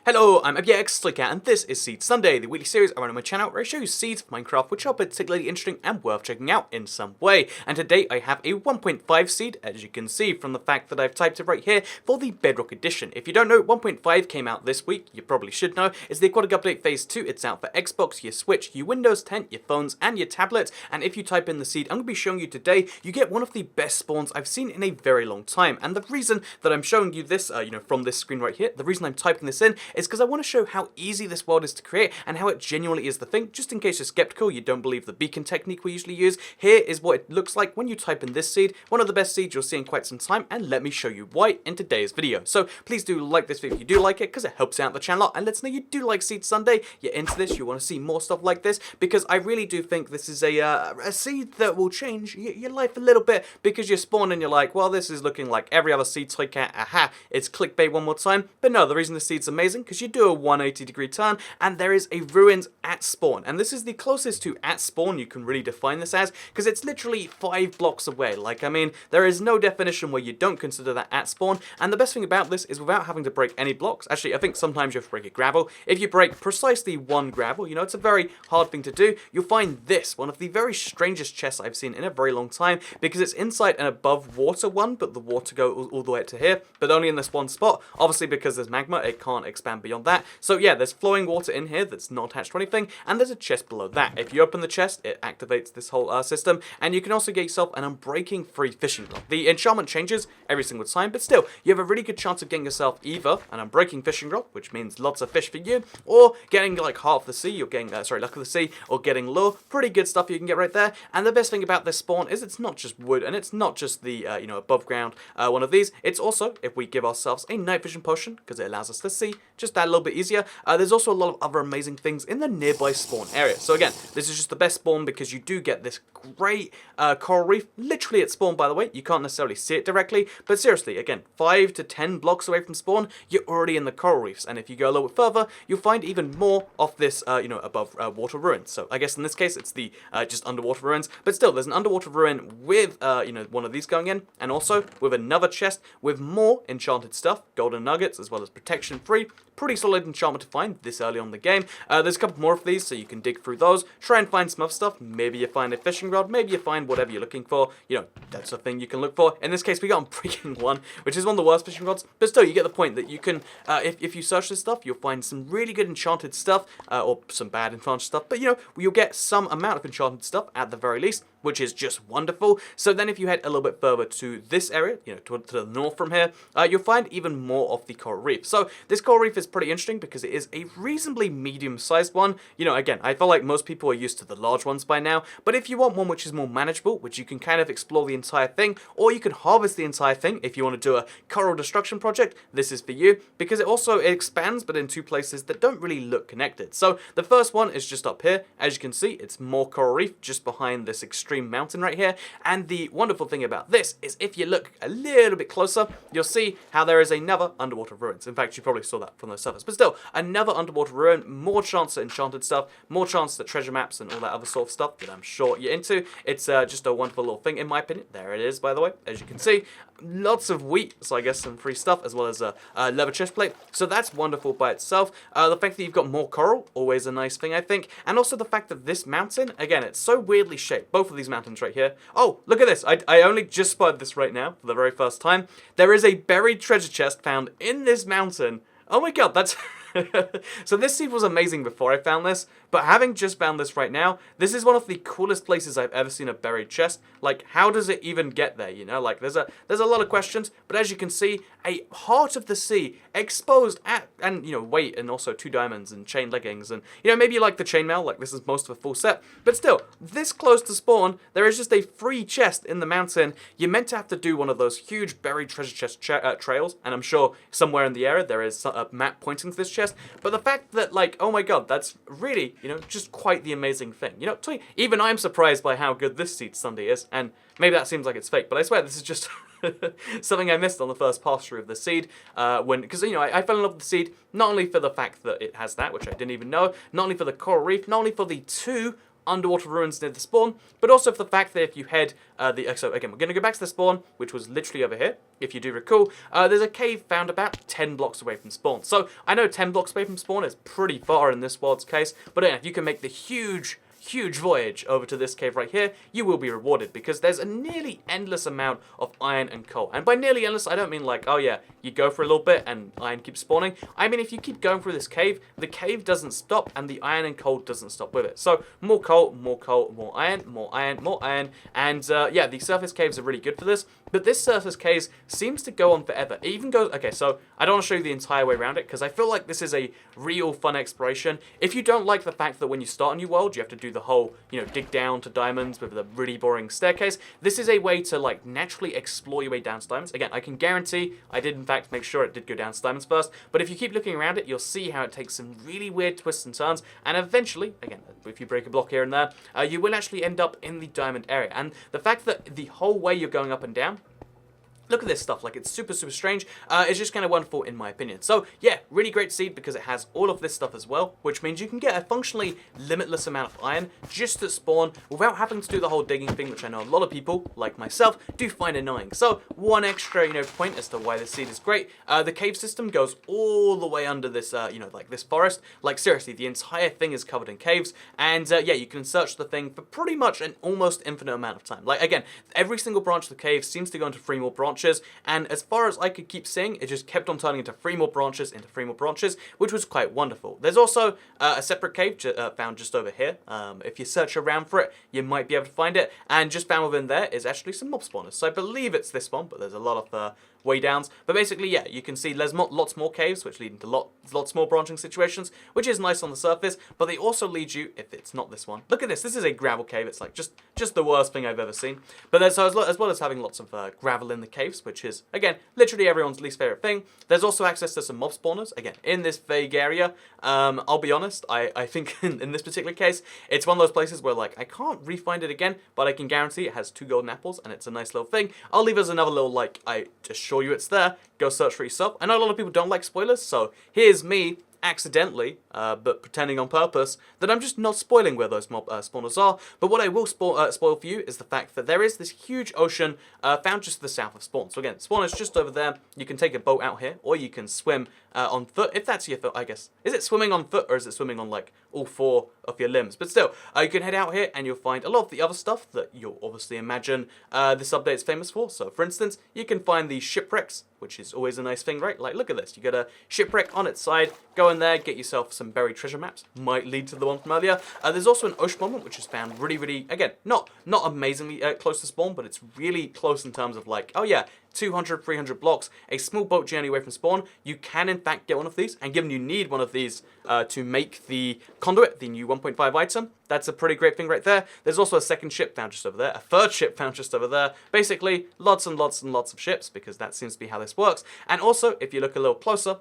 Hello, I'm MCPE and this is Seed Sunday, the weekly series I run on my channel where I show you seeds for Minecraft which are particularly interesting and worth checking out in some way. And today I have a 1.5 seed, as you can see from the fact that I've typed it right here, for the Bedrock edition. If you don't know, 1.5 came out this week, you probably should know. It's the AQUATIC update phase 2, it's out for Xbox, your Switch, your Windows 10, your phones and your tablets. And if you type in the seed I'm going to be showing you today, you get one of the best spawns I've seen in a very long time. And the reason that I'm showing you this, from this screen right here, the reason I'm typing this in is because I want to show how easy this world is to create and how it genuinely is the thing. Just in case you're skeptical, you don't believe the beacon technique we usually use, here is what it looks like when you type in this seed, one of the best seeds you'll see in quite some time, and let me show you why in today's video. So please do like this video if you do like it, because it helps out the channel, and lets us know you do like Seed Sunday, you're into this, you want to see more stuff like this, because I really do think this is a seed that will change your life a little bit, because you spawn and you're like, well, this is looking like every other seed so I can't, aha, it's clickbait one more time. But no, the reason the seed's amazing, because you do a 180-degree turn, and there is a ruins at spawn. And this is the closest to at spawn you can really define this as, because it's literally 5 blocks away. Like, I mean, there is no definition where you don't consider that at spawn. And the best thing about this is without having to break any blocks. Actually, I think sometimes you have to break a gravel. If you break precisely one gravel, it's a very hard thing to do. You'll find this, one of the very strangest chests I've seen in a very long time, because it's inside an above water one, but the water goes all the way to here, but only in this one spot. Obviously, because there's magma, it can't expand beyond that. So yeah, there's flowing water in here that's not attached to anything, and there's a chest below that. If you open the chest, it activates this whole system, and you can also get yourself an unbreaking free fishing rod. The enchantment changes every single time, but still, you have a really good chance of getting yourself either an unbreaking fishing rod, which means lots of fish for you, or getting like half the sea, you're getting, luck of the sea, or getting lure. Pretty good stuff you can get right there. And the best thing about this spawn is it's not just wood, and it's not just the, above ground one of these. It's also, if we give ourselves a night vision potion, because it allows us to see just that a little bit easier, there's also a lot of other amazing things in the nearby spawn area. So again, this is just the best spawn because you do get this great coral reef literally at spawn, by the way. You can't necessarily see it directly, but seriously, again, 5 to 10 blocks away from spawn, you're already in the coral reefs. And if you go a little bit further, you'll find even more of this, above water ruins. So I guess in this case, it's the just underwater ruins, but still, there's an underwater ruin with, one of these going in, and also with another chest with more enchanted stuff, golden nuggets, as well as protection free. Pretty solid enchantment to find this early on in the game. There's a couple more of these, so you can dig through those, try and find some other stuff. Maybe you find a fishing rod, maybe you find whatever you're looking for. That's a thing you can look for. In this case, we got Unbreaking one, which is one of the worst fishing rods, but still, you get the point that you can, if you search this stuff, you'll find some really good enchanted stuff, or some bad enchanted stuff, but you'll get some amount of enchanted stuff at the very least, which is just wonderful. So then if you head a little bit further to this area, to the north from here, you'll find even more of the coral reef. So this coral reef is pretty interesting because it is a reasonably medium-sized one. Again, I feel like most people are used to the large ones by now, but if you want one which is more manageable, which you can kind of explore the entire thing, or you can harvest the entire thing if you want to do a coral destruction project, this is for you, because it expands, but in 2 places that don't really look connected. So the first one is just up here. As you can see, it's more coral reef just behind this extreme mountain right here, and the wonderful thing about this is if you look a little bit closer, you'll see how there is another underwater ruins. In fact, you probably saw that from the surface, but still, another underwater ruin, more chance at enchanted stuff, more chance at treasure maps and all that other sort of stuff that I'm sure you're into. It's just a wonderful little thing in my opinion. There it is, by the way, as you can see. Lots of wheat, so I guess some free stuff, as well as a leather chest plate. So that's wonderful by itself. The fact that you've got more coral, always a nice thing, I think. And also the fact that this mountain, again, it's so weirdly shaped. Both of these mountains right here. Oh, look at this. I only just spotted this right now for the very first time. There is a buried treasure chest found in this mountain. Oh my god, that's... So this seed was amazing before I found this, but having just found this right now, this is one of the coolest places I've ever seen a buried chest. Like, how does it even get there, Like, there's a lot of questions, but as you can see, a heart of the sea exposed at, and, weight, and also 2 diamonds and chain leggings, and, maybe you like the chainmail, like this is most of a full set, but still, this close to spawn, there is just a free chest in the mountain. You're meant to have to do one of those huge buried treasure chest trails, and I'm sure somewhere in the area there is a map pointing to this chest. But the fact that, like, oh my god, that's really, just quite the amazing thing. Even I'm surprised by how good this Seed Sunday is, and maybe that seems like it's fake, but I swear this is just something I missed on the first pass through of the seed, because, I fell in love with the seed, not only for the fact that it has that, which I didn't even know, not only for the coral reef, not only for the 2 underwater ruins near the spawn, but also for the fact that if you head so again, we're going to go back to the spawn, which was literally over here. If you do recall, there's a cave found about 10 blocks away from spawn. So I know 10 blocks away from spawn is pretty far in this world's case, but again, if you can make the huge voyage over to this cave right here, you will be rewarded because there's a nearly endless amount of iron and coal. And by nearly endless, I don't mean like, oh yeah, you go for a little bit and iron keeps spawning. I mean, if you keep going through this cave, the cave doesn't stop and the iron and coal doesn't stop with it. So more coal, more iron, more iron, more iron. And yeah, the surface caves are really good for this. But this surface cave seems to go on forever. It even goes, okay, so I don't want to show you the entire way around it because I feel like this is a real fun exploration. If you don't like the fact that when you start a new world, you have to do the whole, you know, dig down to diamonds with the really boring staircase, this is a way to like naturally explore your way down to diamonds. Again, I can guarantee I did in fact make sure it did go down to diamonds first, but if you keep looking around it, you'll see how it takes some really weird twists and turns, and eventually, again, if you break a block here and there, you will actually end up in the diamond area. And the fact that the whole way you're going up and down, look at this stuff, like it's super strange. It's just kind of wonderful in my opinion. So yeah, really great seed because it has all of this stuff as well, which means you can get a functionally limitless amount of iron just at spawn without having to do the whole digging thing, which I know a lot of people, like myself, do find annoying. So one extra, you know, point as to why this seed is great. The cave system goes all the way under this, you know, like this forest. Like seriously, the entire thing is covered in caves, and yeah, you can search the thing for pretty much an almost infinite amount of time. Like again, every single branch of the cave seems to go into 3 more branches. And as far as I could keep seeing, it just kept on turning into 3 more branches, which was quite wonderful. There's also a separate cave found just over here. If you search around for it, you might be able to find it. And just found within there is actually some mob spawners. So I believe it's this one, but there's a lot of way downs. But basically, yeah, you can see there's lots more caves, which lead into lots more branching situations, which is nice on the surface. But they also lead you, if it's not this one, look at this. This is a gravel cave. It's like just the worst thing I've ever seen. But there's as well as having lots of gravel in the caves, which is, again, literally everyone's least favorite thing. There's also access to some mob spawners, again, in this vague area. I'll be honest, I think in this particular case, it's one of those places where, like, I can't re-find it again, but I can guarantee it has 2 golden apples, and it's a nice little thing. I'll leave as another little, like, I assure you it's there. Go search for yourself. I know a lot of people don't like spoilers, so here's me accidentally, but pretending on purpose, that I'm just not spoiling where those mob spawners are. But what I will spoil for you is the fact that there is this huge ocean found just to the south of spawn. So again, spawn is just over there. You can take a boat out here, or you can swim on foot, if that's your foot, I guess. Is it swimming on foot, or is it swimming on, like, all 4 of your limbs? But still, you can head out here, and you'll find a lot of the other stuff that you'll obviously imagine this update is famous for. So, for instance, you can find the shipwrecks, which is always a nice thing, right? Like, look at this. You got a shipwreck on its side. Go in there, get yourself some buried treasure maps. Might lead to the one from earlier. There's also an ocean monument, which is found really, again, not amazingly close to spawn, but it's really close in terms of, like, oh yeah, 200, 300 blocks, a small boat journey away from spawn. You can, in fact, get one of these, and given you need one of these to make the conduit, the new 1.5 item, that's a pretty great thing right there. There's also a second ship found just over there, a third ship found just over there. Basically, lots and lots of ships, because that seems to be how this works. And also, if you look a little closer,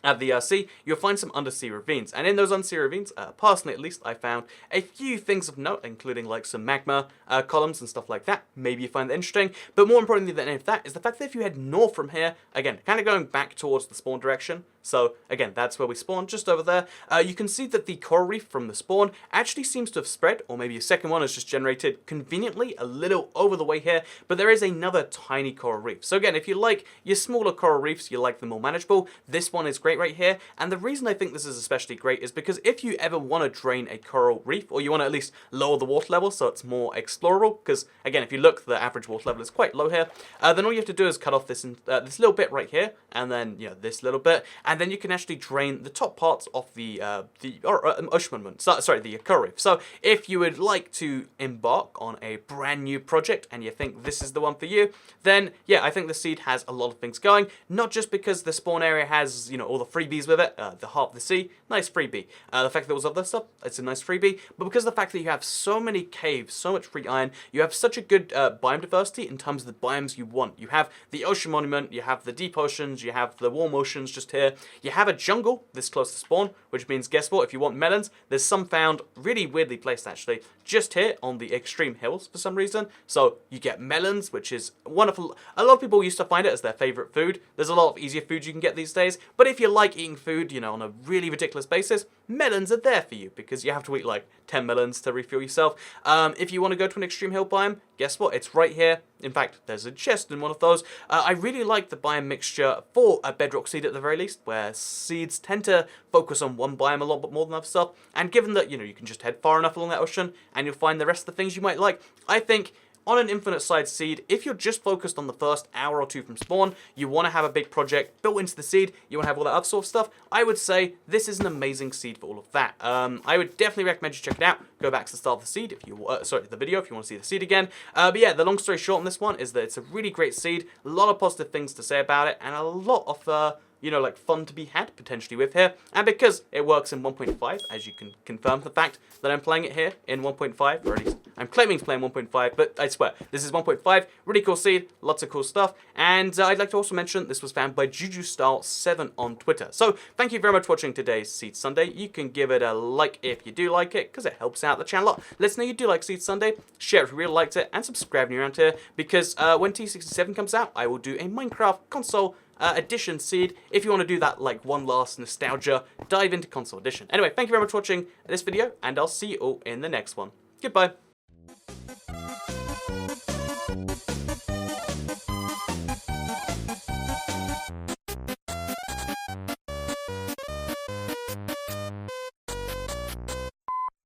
at the sea, you'll find some undersea ravines. And in those undersea ravines, personally at least, I found a few things of note, including like some magma columns and stuff like that. Maybe you find that interesting. But more importantly than any of that is the fact that if you head north from here, again, kind of going back towards the spawn direction, so again, that's where we spawn, just over there, you can see that the coral reef from the spawn actually seems to have spread, or maybe a second one is just generated conveniently a little over the way here, but there is another tiny coral reef. So again, if you like your smaller coral reefs, you like them more manageable, this one is great right here. And the reason I think this is especially great is because if you ever want to drain a coral reef, or you want to at least lower the water level so it's more explorable, because again, if you look, the average water level is quite low here, then all you have to do is cut off this this little bit right here, and then, you know, this little bit, and then you can actually drain the top parts of the ocean monument, sorry, the coral reef. So if you would like to embark on a brand new project and you think this is the one for you, then yeah, I think the seed has a lot of things going, not just because the spawn area has, you know, all the freebies with it, the heart of the sea, nice freebie. The fact that there was other stuff, it's a nice freebie, but because of the fact that you have so many caves, so much free iron, you have such a good biome diversity in terms of the biomes you want. You have the ocean monument, you have the deep oceans, you have the warm oceans just here, You have a jungle this close to spawn, which means, guess what, if you want melons, there's some found really weirdly placed actually, just here on the extreme hills for some reason. So you get melons, which is wonderful. A lot of people used to find it as their favorite food. There's a lot of easier food you can get these days, but if you like eating food, you know, on a really ridiculous basis, melons are there for you because you have to eat like 10 melons to refuel yourself. If you want to go to an extreme hill biome, guess what? It's right here. In fact, there's a chest in one of those. I really like the biome mixture for a bedrock seed at the very least, where seeds tend to focus on one biome a lot bit more than other stuff. And given that, you know, you can just head far enough along that ocean and you'll find the rest of the things you might like, I think on an infinite side seed, if you're just focused on the first hour or two from spawn, you want to have a big project built into the seed, you want to have all that other sort of stuff, I would say this is an amazing seed for all of that. I would definitely recommend you check it out. Go back to the start of the seed if you, the video if you want to see the seed again. But yeah, the long story short on this one is that it's a really great seed, a lot of positive things to say about it, and a lot of you know, like fun to be had potentially with here. And because it works in 1.5, as you can confirm the fact that I'm playing it here in 1.5, or at least I'm claiming to play in 1.5, but I swear, this is 1.5, really cool seed, lots of cool stuff. And I'd like to also mention this was found by JujuStyle7 on Twitter. So thank you very much for watching today's Seed Sunday. You can give it a like if you do like it, because it helps out the channel a lot. Let us know you do like Seed Sunday, share it if you really liked it, and subscribe if you're around here, because when T67 comes out, I will do a Minecraft console edition seed. If you want to do that, like one last nostalgia, dive into console edition. Anyway, thank you very much for watching this video, and I'll see you all in the next one. Goodbye.